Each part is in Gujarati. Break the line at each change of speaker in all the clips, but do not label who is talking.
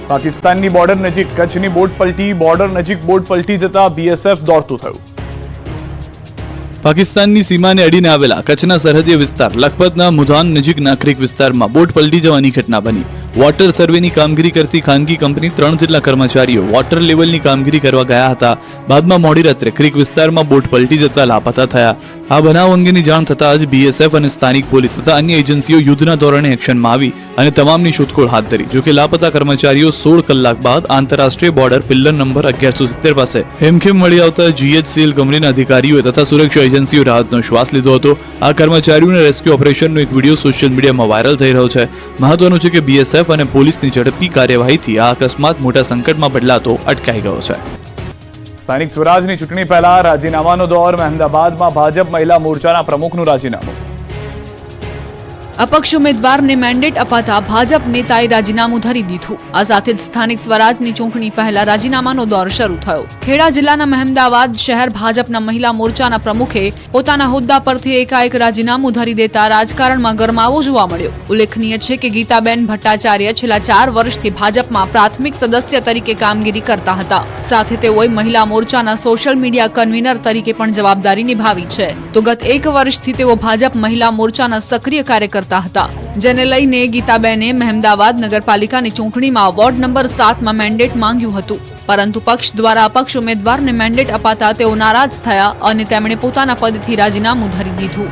પાકિસ્તાનની બોર્ડર નજીક કચ્છની બોટ પલટી, બોર્ડર નજીક બોટ પલટી જતા બીએસએફ દોડતું થયું.
પાકિસ્તાનની સીમાને અડીને આવેલા કચ્છના સરહદીય વિસ્તાર લખપતના મુધાન નજીકના ક્રીક વિસ્તારમાં બોટ પલટી જવાની ઘટના બની. વોટર સર્વેની કામગીરી કરતી ખાનગી કંપની 3 જેટલા કર્મચારીઓ વોટર લેવલની કામગીરી કરવા ગયા હતા. બાદમાં મોડી રાત્રે ક્રીક વિસ્તારમાં બોટ પલટી જતા લાપતા થયા. આ બનાવ અંગેની જાણ થતાં જ બીએસએફ અને સ્થાનિક પોલીસ તથા અન્ય એજન્સીઓ યુદ્ધના ધોરણે એક્શનમાં આવી અને તમામની શોધખોળ હાથ ધરી. જોકે લાપતા કર્મચારીઓ 16 કલાક બાદ આંતરરાષ્ટ્રીય બોર્ડર પિલ્લર નંબર 1170 પાસે હેમખેમ મળી આવતા જીએચસીએલ કંપનીના અધિકારીઓએ તથા સુરક્ષા એજન્સીઓ રાહતનો શ્વાસ લીધો હતો. આ કર્મચારીઓના રેસ્ક્યુ ઓપરેશનનો એક વિડીયો સોશિયલ મીડિયામાં વાયરલ થઈ રહ્યો છે. મહત્વનું છે કે બીએસએફ અને પોલીસની ઝડપી કાર્યવાહીથી આ અકસ્માત મોટા સંકટમાં બદલાતો અટકાઈ ગયો છે.
સ્થાનિક સ્વરાજની ચૂંટણી પહેલા રાજીનામાનો દોર. અમદાવાદમાં ભાજપ મહિલા મોરચાના પ્રમુખનું રાજીનામું.
અપક્ષ ઉમેદવારને મેન્ડેટ અપાતા ભાજપ નેતાએ રાજીનામું ધરી દીધું. આ સાથે જ સ્થાનિક સ્વરાજની ચૂંટણી પહેલા રાજીનામાનો દોર શરૂ થયો. ખેડા જિલ્લાના મહેમદાવાદ શહેર ભાજપના મહિલા મોરચાના પ્રમુખે પોતાના હોદ્દા પરથી એકાએક રાજીનામું ધરી દેતા રાજકારણમાં ગરમાવો જોવા મળ્યો. ઉલ્લેખનીય છે કે ગીતાબેન ભટ્ટાચાર્ય છેલ્લા 4 વર્ષથી ભાજપમાં પ્રાથમિક સદસ્ય તરીકે કામગીરી કરતા હતા. સાથે તેઓએ મહિલા મોરચાના સોશિયલ મીડિયા કન્વીનર તરીકે પણ જવાબદારી નિભાવી છે. તો ગત 1 વર્ષથી તેઓ ભાજપ મહિલા મોરચાના સક્રિય કાર્યકર્તા હતા, જેને લઈને ગીતાબેને મહેમદાવાદ નગરપાલિકાની ચૂંટણીમાં વોર્ડ નંબર 7માં મેન્ડેટ માંગ્યું હતું. પરંતુ પક્ષ દ્વારા અપક્ષ ઉમેદવારને મેન્ડેટ અપાતા તેઓ નારાજ થયા અને તેમણે પોતાના પદથી રાજીનામું ધરી દીધું.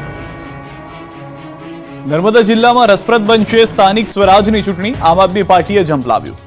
નર્મદા જિલ્લામાં રસપ્રદ બનશે સ્થાનિક સ્વરાજની ચૂંટણી. આમ આદમી પાર્ટીએ ઝંપલાવ્યું.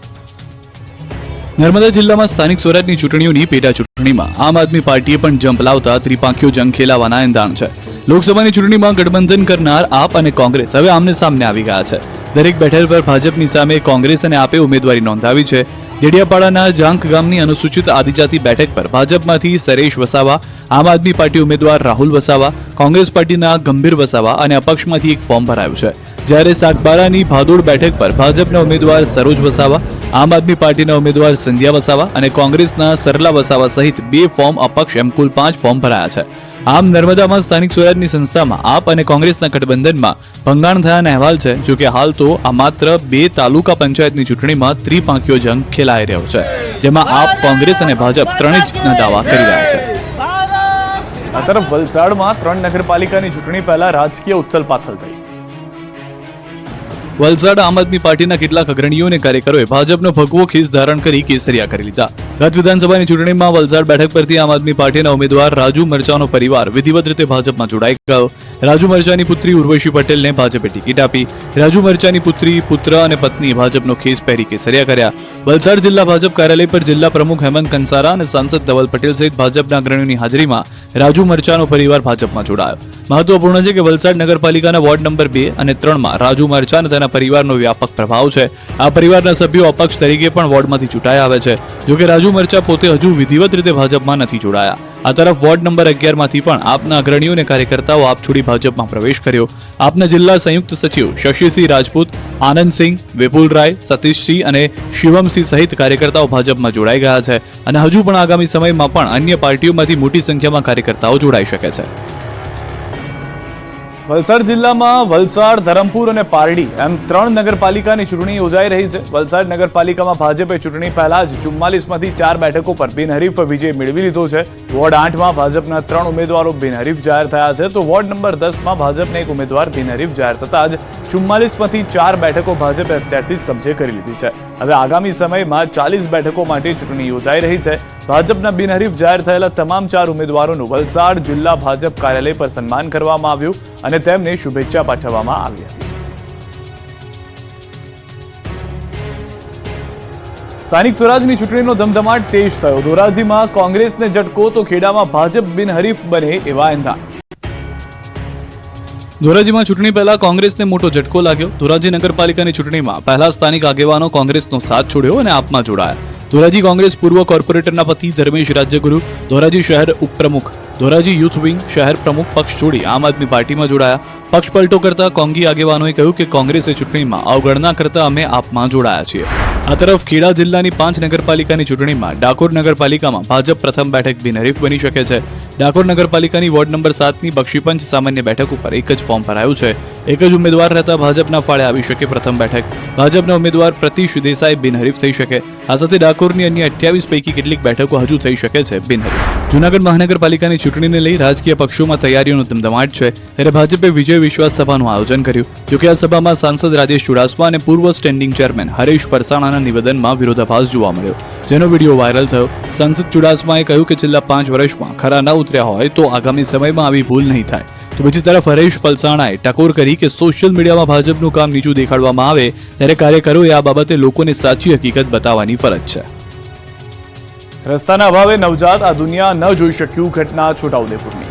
નર્મદા જિલ્લામાં સ્થાનિક સ્વરાજની ચૂંટણીઓની પેટા ચૂંટણીમાં આમ આદમી પાર્ટીએ પણ જંપ લાવતા ત્રિપાંખીયો જંગ ખેલાવાના એંધાણ છે. લોકસભાની ચૂંટણીમાં ગઠબંધન કરનાર આપ અને કોંગ્રેસ હવે આમને સામને આવી ગયા છે. દરેક બેઠક પર ભાજપની સામે કોંગ્રેસ અને આપે ઉમેદવારી નોંધાવી છે. ડેડિયાપાડાના જાંક ગામની અનુસૂચિત આદિજાતિ બેઠક પર ભાજપમાંથી સરેશ વસાવા, આમ આદમી પાર્ટી ઉમેદવાર રાહુલ વસાવા, કોંગ્રેસ પાર્ટીના ગંભીર વસાવા અને અપક્ષમાંથી એક ફોર્મ ભરાયું છે. જ્યારે સાગબારાની ભાદોડ બેઠક પર ભાજપના ઉમેદવાર સરોજ વસાવા, આમ આદમી પાર્ટીના ઉમેદવાર સંધ્યા વસાવા અને કોંગ્રેસના સરલા વસાવા સહિત 2 ફોર્મ અપક્ષ એમ કુલ 5 ફોર્મ ભરાયા છે. આમ નર્મદામાં સ્થાનિક સ્વરાજની સંસ્થામાં આપ અને કોંગ્રેસના ગઠબંધનમાં ભંગાણ થયાના અહેવાલ છે. જોકે હાલ તો આ માત્ર 2 તાલુકા પંચાયતની ચૂંટણીમાં ત્રિપાંખીયો જંગ ખેલાઈ રહ્યો છે, જેમાં આપ, કોંગ્રેસ અને ભાજપ ત્રણેય જીતના દાવા કરી રહ્યા છે.
આ તરફ વલસાડમાં 3 નગરપાલિકાની ચૂંટણી પહેલા રાજકીય ઉથલપાથલ થઈ.
વલસાડ આમ આદમી પાર્ટીના કેટલાક અગ્રણીઓ અને કાર્યકરોએ ભાજપનો ભગવો ખીસ ધારણ કરી કેસરિયા કરી લીધા. ગત વિધાનસભાની ચૂંટણીમાં વલસાડ બેઠક પરથી આમ આદમી પાર્ટીના ઉમેદવાર રાજુ મરચાનો પરિવાર વિધિવત રીતે ભાજપમાં જોડાઈ ગયો. રાજુ મરચાની પુત્રી ઉર્વશી પટેલને ભાજપે ટિકિટ આપી. રાજુ મરચાની પુત્રી, પુત્ર અને પત્ની ભાજપનો ખેસ પહેરી કેસરિયા કર્યા. વલસાડ જિલ્લા ભાજપ કાર્યાલય પર જિલ્લા પ્રમુખ હેમંત કંસારા અને સાંસદ ધવલ પટેલ સહિત ભાજપના અગ્રણીઓની હાજરીમાં રાજુ મરચાનો પરિવાર ભાજપમાં જોડાયો. મહત્વપૂર્ણ છે કે વલસાડ નગરપાલિકાના વોર્ડ નંબર 2 અને 3માં રાજુ મરચા અને તેના પરિવારનો વ્યાપક પ્રભાવ છે. આ પરિવારના સભ્યો અપક્ષ તરીકે પણ વોર્ડમાંથી ચૂંટાયા આવે છે. જોકે રાજુ મરચા પોતે હજુ વિધિવત રીતે ભાજપમાં નથી જોડાયા. આ તરફ વોર્ડ નંબર 11માંથી પણ આપના અગ્રણીઓ અને કાર્યકર્તાઓ આપ છોડી ભાજપમાં પ્રવેશ કર્યો. આપના જિલ્લા સંયુક્ત સચિવ શશિસિંહ રાજપૂત, આનંદસિંહ, વિપુલ રાય, સતીશસિંહ અને શિવમસિંહ સહિત કાર્યકર્તાઓ ભાજપમાં જોડાઈ ગયા છે અને હજુ પણ આગામી સમયમાં પણ અન્ય પાર્ટીઓમાંથી મોટી સંખ્યામાં કાર્યકર્તાઓ જોડાઈ શકે છે.
વલસાડ જિલ્લામાં વલસાડ, ધરમપુર અને પારડી એમ 3 નગરપાલિકાની ચૂંટણી યોજાઈ રહી છે. વલસાડ નગરપાલિકામાં ભાજપે ચૂંટણી પહેલા જ 44માંથી 4 બેઠકો પર બિનહરીફ વિજય મેળવી લીધો છે. વોર્ડ 8માં ભાજપના 3 ઉમેદવારો બિનહરીફ જાહેર થયા છે, તો વોર્ડ નંબર 10માં ભાજપને એક ઉમેદવાર બિનહરીફ જાહેર થતા જ 44માંથી 4 બેઠકો ભાજપે અત્યારથી જ કબજે કરી લીધી છે. હવે આગામી સમયમાં 40 બેઠકો માટે ચૂંટણી યોજાઈ રહી છે. ભાજપના બિનહરીફ જાહેર થયેલા તમામ 4 ઉમેદવારોનું વલસાડ જિલ્લા ભાજપ કાર્યાલય પર સન્માન કરવામાં આવ્યું અને તેમને શુભેચ્છા પાઠવવામાં આવી હતી. સ્થાનિક સ્વરાજની ચૂંટણીનો ધમધમાટ તેજ થયો. ધોરાજીમાં કોંગ્રેસને ઝટકો તો ખેડામાં ભાજપ બિનહરીફ બને એવા એંધાણ.
ધોરાજીમાં ચૂંટણી પહેલા કોંગ્રેસને મોટો ઝટકો લાગ્યો. ધોરાજી નગરપાલિકાની ચૂંટણીમાં પહેલા સ્થાનિક આગેવાનો કોંગ્રેસનો સાથ છોડ્યો અને આપમાં જોડાયા. ધોરાજી કોંગ્રેસ પૂર્વ કોર્પોરેટરના પતિ ધર્મેશ રાજ્યગુરુ, ધોરાજી શહેર ઉપપ્રમુખ ધોરાજી યુથ વિંગ શહેર પ્રમુખ પક્ષ છોડી આમ આદમી પાર્ટીમાં જોડાયા. પક્ષ પલટો કરતા કોંગી આગેવાનોએ કહ્યું કે કોંગ્રેસે ચૂંટણીમાં અવગણના કરતા અમે આપમાં જોડાયા છીએ. આ તરફ ખેડા જિલ્લાની 5 નગરપાલિકાની ચૂંટણીમાં ડાકોર નગરપાલિકામાં ભાજપ પ્રથમ બેઠક બિનહરીફ બની શકે છે. ડાકોર નગરપાલિકાની વોર્ડ નંબર 7ની બક્ષીપંચ સામાન્ય બેઠક ઉપર એક જ ફોર્મ ભરાયું છે. એક જ ઉમેદવાર રહેતા ભાજપના ફાળે આવી શકે પ્રથમ બેઠક. ભાજપના ઉમેદવાર પ્રતિશ દેસાઈ બિનહરીફ થઈ શકે. આ સાથે ડાકોરની અન્ય 28 પૈકી કેટલીક બેઠકો હજુ થઈ શકે છે બિનહરીફ. જૂનાગઢ મહાનગરપાલિકાની ચૂંટણીને લઈ રાજકીય પક્ષોમાં તૈયારીઓનો ધમધમાટ છે, ત્યારે ભાજપે વિજય વિશ્વાસ સભાનું આયોજન કર્યું. જોકે આ સભામાં સાંસદ રાજેશ ચુડાસમા અને પૂર્વ સ્ટેન્ડિંગ ચેરમેન હરેશ પરસાણાના નિવેદનમાં વિરોધાભાસ જોવા મળ્યો, જેનો વિડીયો વાયરલ થયો. સાંસદ ચુડાસમાએ કહ્યું કે છેલ્લા 5 વર્ષમાં ખરા ન ઉતર્યા હોય તો આગામી સમયમાં આવી ભૂલ નહીં થાય. તો બીજી તરફ હરેશ પલસાણાએ ટકોર કરી કે સોશિયલ મીડિયામાં ભાજપનું કામ નીચું દેખાડવામાં આવે ત્યારે કાર્યકરોએ આ બાબતે લોકોને સાચી હકીકત બતાવવાની ફરજ છે.
રસ્તાના અભાવે નવજાત આ દુનિયા ન જોઈ શક્યું. ઘટના છોટાઉદેપુરની.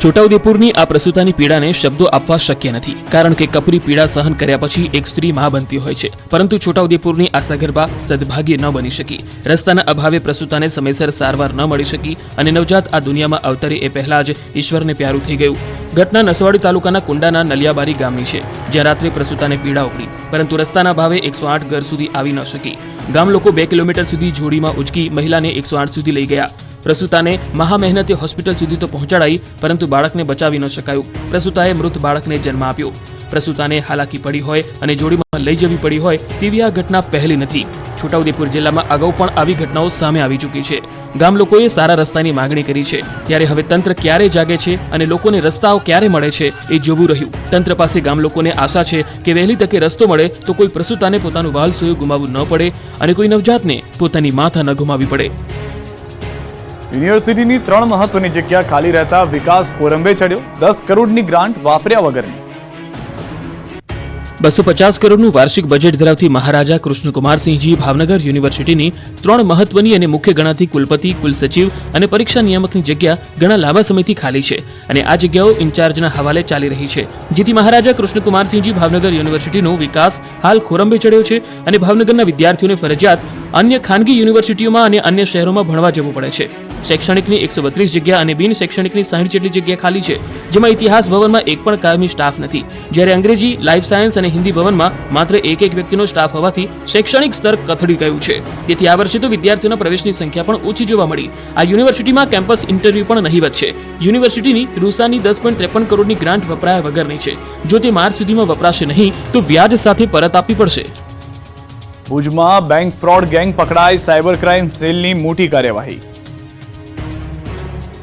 છોટાઉદેપુરની આ પ્રસૂતાની પીડાને શબ્દો આપવા શક્ય નથી, કારણ કે કપરી પીડા સહન કર્યા પછી એક સ્ત્રી માં બનતી હોય છે, પરંતુ છોટાઉદેપુરની આ સગર્ભા સદભાગ્ય ન બની શકી. રસ્તાના અભાવે પ્રસૂતાને સમયસર સારવાર ન મળી શકી અને નવજાત આ દુનિયામાં અવતરે એ પહેલા જ ઈશ્વરને પ્યારું થઈ ગયું. ઘટના નસવાડી તાલુકાના કુંડાના નલિયાબારી ગામની છે, જ્યાં રાત્રે પ્રસૂતાને પીડા ઉપડી, પરંતુ રસ્તાના અભાવે 108 ઘર સુધી આવી ન શકી. ગામ લોકો 2 કિલોમીટર સુધી જોડીમાં ઉચકી મહિલાને 108 સુધી લઈ ગયા. પ્રસૂતાને મહા મહેનતે હોસ્પિટલ સુધી તો પહોંચાડાઈ, પરંતુ બાળકને બચાવી ન શકાયું. પ્રસૂતાએ મૃત બાળકને જન્મ આપ્યો. પ્રસૂતાને હાલાકી પડી હોય અને જોડીમાં લઈ જવી પડી હોય તેવી આ ઘટના પહેલી નથી. છોટાઉદેપુર જિલ્લામાં અગાઉ પણ આવી ઘટનાઓ સામે આવી ચૂકી છે. ગામ લોકોએ સારા રસ્તાની માંગણી કરી છે, ત્યારે હવે તંત્ર ક્યારે જાગે છે અને લોકોને રસ્તાઓ ક્યારે મળે છે એ જોવું રહ્યું. તંત્ર પાસે ગામ લોકોને આશા છે કે વહેલી તકે રસ્તો મળે તો કોઈ પ્રસૂતાને પોતાનું વાલસોયું ગુમાવવું ન પડે અને કોઈ નવજાતને પોતાની માતા ન ગુમાવવી પડે.
યુનિવર્સિટીની 3 મહત્વની જગ્યા ખાલી રહેતા વિકાસ કોરંબે ચડ્યો. 10 કરોડની ગ્રાન્ટ વાપર્યા વગરની.
250 કરોડનું વાર્ષિક બજેટ ધરાવતી મહારાજા કૃષ્ણકુમારસિંહજી ભાવનગર યુનિવર્સિટીની 3 મહત્વની અને મુખ્ય ગણાતી કુલપતિ, કુલસચિવ અને પરીક્ષા નિયામકની જગ્યા ઘણા લાંબા સમયથી ખાલી છે અને આ જગ્યાઓ ઇન્ચાર્જના હવાલે ચાલી રહી છે, જેથી મહારાજા કૃષ્ણકુમારસિંહજી ભાવનગર યુનિવર્સિટીનો વિકાસ હાલ ખોરંબે ચડ્યો છે અને ભાવનગરના વિદ્યાર્થીઓને ફરજિયાત અન્ય ખાનગી યુનિવર્સિટીઓમાં અને અન્ય શહેરોમાં ભણવા જવું પડે છે. શૈક્ષણિકની 132 જગ્યા અને બિન શૈક્ષણિકની 60 જેટલી જગ્યા ખાલી છે, જેમાં ઇતિહાસ ભવનમાં એક પણ કાયમી સ્ટાફ નથી, જ્યારે અંગ્રેજી, લાઈફ સાયન્સ અને હિન્દી ભવનમાં માત્ર એક વ્યક્તિનો સ્ટાફ હોવાથી શૈક્ષણિક સ્તર કથળી ગયું છે. તેથી આ વર્ષે તો વિદ્યાર્થીઓના પ્રવેશની સંખ્યા પણ ઓછી જોવા મળી. આ યુનિવર્સિટીમાં કેમ્પસ ઇન્ટરવ્યુ પણ નહીવત છે. યુનિવર્સિટીની રૂસાની 10.53 કરોડની ગ્રાન્ટ વપરાયા વગરની છે. જો તે માર્ચ સુધીમાં વપરાશે નહીં તો વ્યાજ સાથે પરત આપવી પડશે.
ભુજમાં બેંક ફ્રોડ ગેંગ પકડાઈ. સાયબર ક્રાઇમ સેલની મોટી કાર્યવાહી.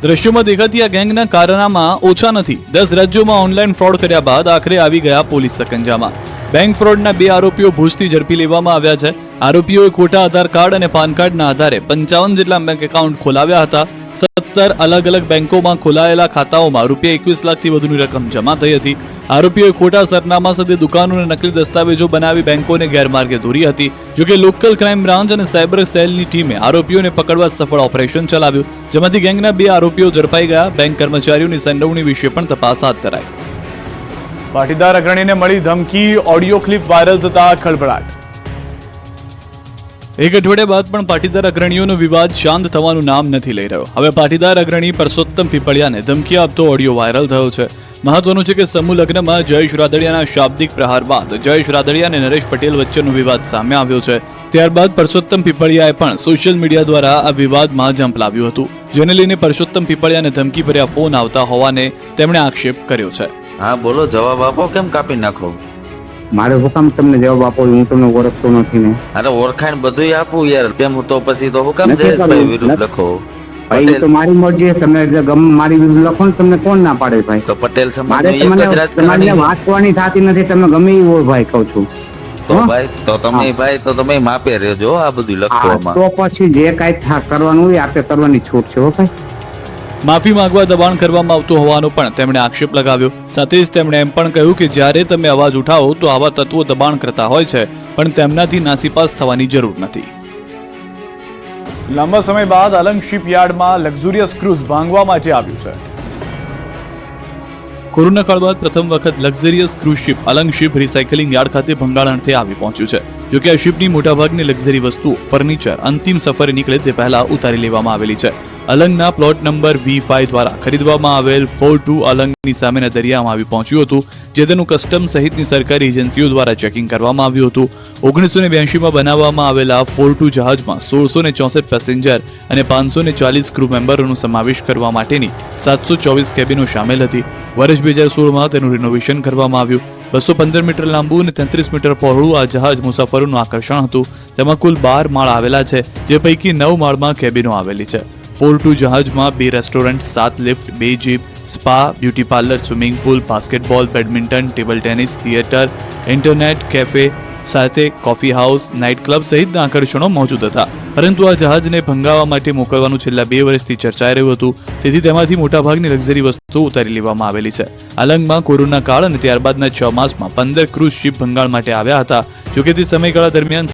દ્રશ્યોમાં દેખાતી આ ગેંગના કારનામાં ઓછા નથી. 10 રાજ્યોમાં ઓનલાઈન ફ્રોડ કર્યા બાદ આખરે આવી ગયા પોલીસ સકંજામાં. બેંક ફ્રોડના 2 આરોપીઓ ભુજથી ઝડપી લેવામાં આવ્યા છે. આરોપીઓએ ખોટા આધાર કાર્ડ અને પાન કાર્ડના આધારે 55 જેટલા બેંક એકાઉન્ટ ખોલાવ્યા હતા. 17 અલગ અલગ બેંકોમાં ખોલાયેલા ખાતાઓમાં રૂપિયા 21 લાખથી વધુની રકમ જમા થઈ હતી. આરોપીઓએ ખોટા સરનામા સાથે દુકાનો અને નકલી દસ્તાવેજો બનાવી બેંકોને ગેરમાર્ગે દોરી હતી. જોકે લોકલ ક્રાઇમ બ્રાન્ચ અને સાયબર સેલની ટીમે આરોપીઓને પકડવા સફળ ઓપરેશન ચલાવ્યું, જેમાંથી ગેંગના 2 આરોપીઓ ઝડપાઈ ગયા. બેંક કર્મચારીઓની સંડોવણી વિશે પણ તપાસ હાથ ધરાઈ.
પાટીદાર અગ્રણીને મળી ધમકી. ઓડિયો ક્લિપ વાયરલ થતા ખળભળાટ.
એક અઠવાડિયા બાદ પણ પાટીદાર અગ્રણીઓનો વિવાદ શાંત થવાનું નામ નથી લઈ રહ્યો. હવે પાટીદાર અગ્રણી પરસોત્તમ પીપળિયાને ધમકી આપતો ઓડિયો વાયરલ થયો છે. મહત્વનું છે કે સમૂહ લગ્નમાં જયેશ રાદડિયાના શાબ્દિક પ્રહાર બાદ જયેશ રાદડિયા અને નરેશ પટેલ વચ્ચેનો વિવાદ સામે આવ્યો છે. ત્યારબાદ પરસોત્તમ પીપળિયાએ પણ સોશિયલ મીડિયા દ્વારા આ વિવાદમાં ઝંપલાવ્યું હતું, જેને લઈને પરસોત્તમ પીપળિયાને ધમકીભર્યા ફોન આવતા હોવાને તેમણે આક્ષેપ કર્યો છે.
હા બોલો, જવાબ આપો. કેમ કાપી નાખો?
મારે હુકામ તમને જવાબ આપો? હું તમને ઓળખતો નથી ને.
અરે ઓળખાણ બધું આપું યાર. કેમ તો પછી તો હુકામ જયેશભાઈ વિરુદ્ધ લખો?
ભાઈ તો મારી મરજી છે. તમે મારી વિરુદ્ધ લખો ને, તમને કોણ ના પાડે ભાઈ?
તો પટેલ
મારે
સમાજ એક જ
તમારે
રાજકારણી.
વાંચવાની થતી નથી. તમે ગમે એવું હોય ભાઈ, કહું છું.
તો ભાઈ તો તમે માપે રહેજો આ બધું લખવામાં.
તો પછી જે કાંઈ કરવાનું હોય આપે કરવાની છૂટ છે હો ભાઈ.
માફી માંગવા દબાણ કરવામાં આવતું હોવાનો પણ તેમણે આક્ષેપ લગાવ્યો. સાથે જ તેમણે એમ પણ કહ્યું કે જ્યારે તમે અવાજ ઉઠાવો તો આવા તત્વો દબાણ કરતા હોય છે, પણ તેમનાથી નાસીપાસ થવાની જરૂર નથી.
લાંબા સમય બાદ અલંગ શિપયાર્ડમાં લક્ઝુરિયસ ક્રૂઝ ભાંગવા માટે આવ્યું છે.
કોરોના કાળ બાદ પ્રથમ વખત luxurious cruise ship Alang ship recycling yard ખાતે ભંગાણ અર્થે આવી પહોંચ્યું છે. જોકે આ શિપની મોટાભાગની લક્ઝરી વસ્તુઓ ફર્નિચર અંતિમ સફરે નીકળે તે પહેલા ઉતારી લેવામાં આવેલી છે. અલંગના પ્લોટ નંબર V5 દ્વારા ખરીદવામાં આવેલ 42 અલંગની સામેના દરિયામાં આવી પહોંચ્યું હતું, જે તેનું કસ્ટમ સહિતની સરકારી એજન્સીઓ દ્વારા ચેકિંગ કરવામાં આવ્યું હતું. 1982માં બનાવવામાં આવેલા 42 જહાજમાં 1664 પેસેન્જર અને 540 ક્રૂ મેમ્બરોનો સમાવેશ કરવા માટેની 724 કેબિનો સામેલ હતી. વર્ષ 2016માં તેનું રિનોવેશન કરવામાં આવ્યું. 215 મીટર લાંબુ અને 33 મીટર પહોળું આ જહાજ મુસાફરોનું આકર્ષણ હતું. તેમાં કુલ 12 માળ આવેલા છે, જે પૈકી 9 માળમાં કેબિનો આવેલી છે. 42 જહાજમાં 2 restaurant, 7 lift, 2 jeep, spa, beauty parlour, swimming pool, basketball, badminton, table tennis, theatre, internet cafe સાથે કોફી હાઉસ, નાઇટ ક્લબ સહિતના આકર્ષણો મોજૂદ હતા. પરંતુ આ જહાજને ભંગાવા માટે મોકલવાનું છેલ્લા 2 વર્ષથી ચર્ચાઈ રહ્યું હતું, તેથી તેમાંથી મોટાભાગની લક્ઝરી વસ્તુઓ ઉતારી લેવામાં આવેલી છે. અલંગમાં કોરોના કાળ અને ત્યારબાદના 6 માસમાં 15 ક્રૂઝ શિપ ભંગાણ માટે આવ્યા હતા. જોકે તે સમયગાળા દરમિયાન